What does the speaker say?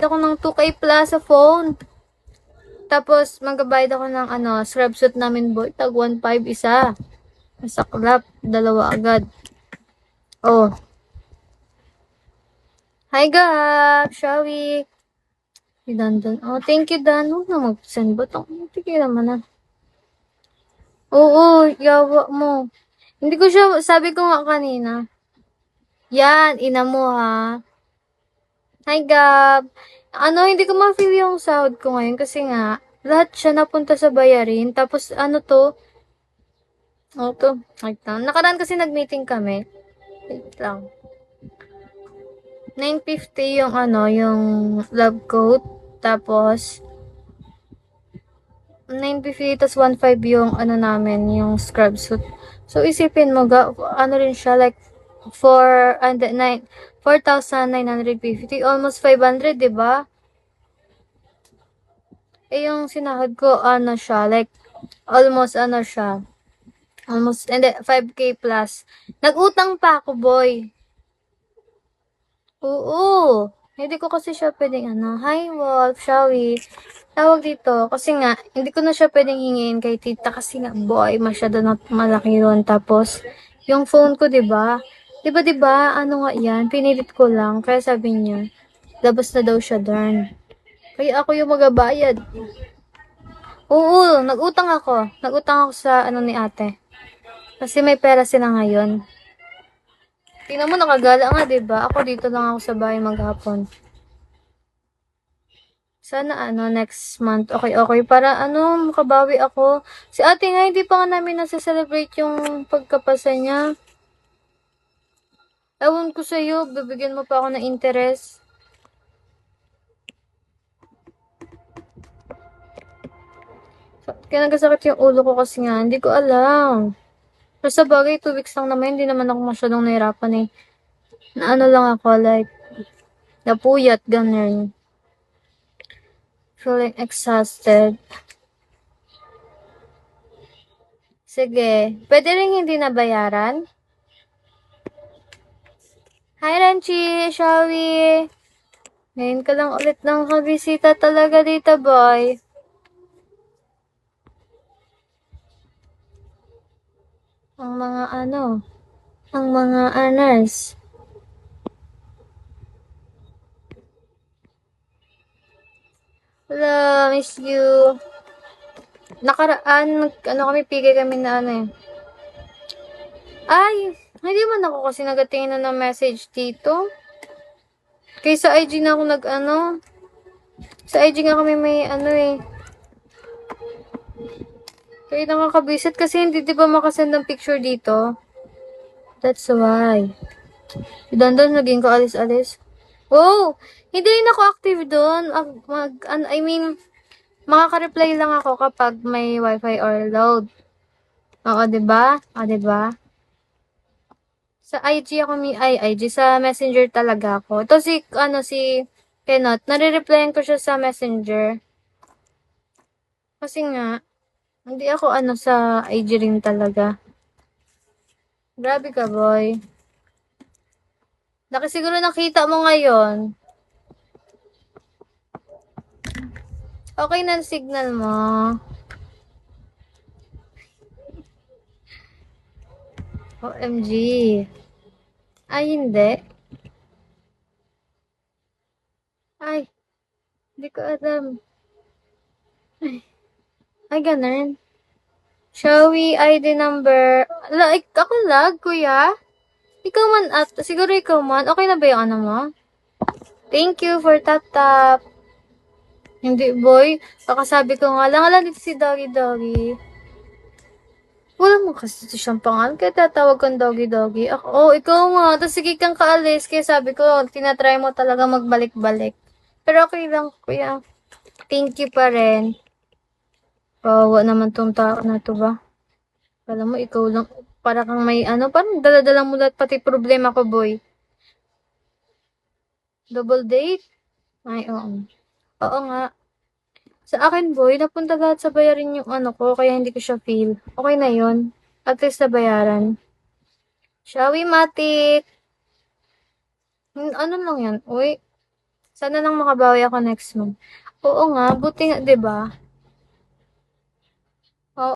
Ako ng 2K plus sa phone. Tapos, magbabayad ako ng scrub suit namin boy. Tag 1.5 isa. Masaklap. Dalawa agad. Oh. Hi, Gab! Shall we? Si Dan. Oh, thank you, Dan. Huwag na mag-send ba? Tigil naman na. Oo, yawa mo. Hindi ko siya, sabi ko nga kanina. Yan, ina mo ha. Hi, Gab. Hindi ko ma-feel yung sahod ko ngayon kasi nga, lahat siya napunta sa bayarin. Tapos, wait lang. Nakaraan kasi nag-meeting kami. Wait lang. 950 yung yung lab coat. Tapos, 950 tas 1.5 yung namin, yung scrub suit. So, isipin mo, rin siya, like, 4,950, almost 500, diba? Eh, yung sinahod ko, siya, like, almost, siya, almost, and 5K plus. Nag-utang pa ako, boy. Oo. Hindi ko kasi siya pwedeng, hi, Wolf, shall we? Tawag dito, kasi nga, hindi ko na siya pwedeng hingin kay tita kasi nga, boy, masyado na malaki yun. Tapos, yung phone ko, diba, nga yan, pinilit ko lang, kaya sabi niya, labas na daw siya, darn. Kaya ako yung magabayad. Oo, nag-utang ako. Nag-utang ako sa ni ate. Kasi may pera sila ngayon. Tingnan mo, nakagala nga, diba? Ako dito lang ako sa bahay maghapon. Sana next month. Okay. Para makabawi ako. Si ate nga, hindi pa nga namin nasa-celebrate yung pagkapasa niya. Ewan ko sa'yo, bibigyan mo pa ako ng interest. Kaya nagasakit yung ulo ko kasi nga, hindi ko alam. Pero sa bagay, 2 weeks lang naman, hindi naman ako masyadong nahirapan eh. Na lang ako, like, napuyat, ganun. Feeling exhausted. Sige. Pwede rin hindi nabayaran? Hi, Renchi! Shall we? Ngayon ka lang ulit ng kabisita talaga dito, boy. Ang mga honors. Hello, miss you. Nakaraan, kami, pigay kami na eh. Ay, hindi man ako kasi nagatingin na ng message dito. Kaya sa IG na ako sa IG nga kami may Kaya nakakabisit kasi hindi diba makasend ng picture dito. That's why. Dandan, naging ko alis-alis. Oh, hindi rin ako active doon. Makaka-reply lang ako kapag may wifi or load. Oo, 'di ba? O, 'di ba? Sa IG IG sa Messenger talaga ako. Ito si Kenot, nare-replyan ko siya sa Messenger. Kasi nga, hindi ako sa IG rin talaga. Grabe ka, boy. Laki siguro nakita mo ngayon. Okay na ang signal mo. OMG. Ay, hindi. Ay, hindi ko alam. Ay, ganun. Shall we ID number? Like, ako lag, kuya? Ikaw man, siguro ikaw man. Okay na ba yung mo? Thank you for tap-tap. Hindi, boy. Kakasabi ko nga lang, alam dito si Doggy. Wala mo kasi siyang pangalan, kaya tatawag kang Doggy. Ako, ikaw nga. Tapos sige kang kaalis, kaya sabi ko, tinatry mo talaga magbalik-balik. Pero okay lang, kuya. Thank you pa rin. Kawawa naman tong tao na to ba? Alam mo, ikaw lang, para kang may parang daladala mo lahat pati problema ko, boy. Double date? Ay, oo. Oo nga. Sa akin, boy, napunta lahat sa bayarin yung ko, kaya hindi ko siya feel. Okay na yun. At least nabayaran. Shall we, Matik? Ano lang yan? Uy, Sana lang makabawi ako next month. Oo nga, buti nga, 'di ba?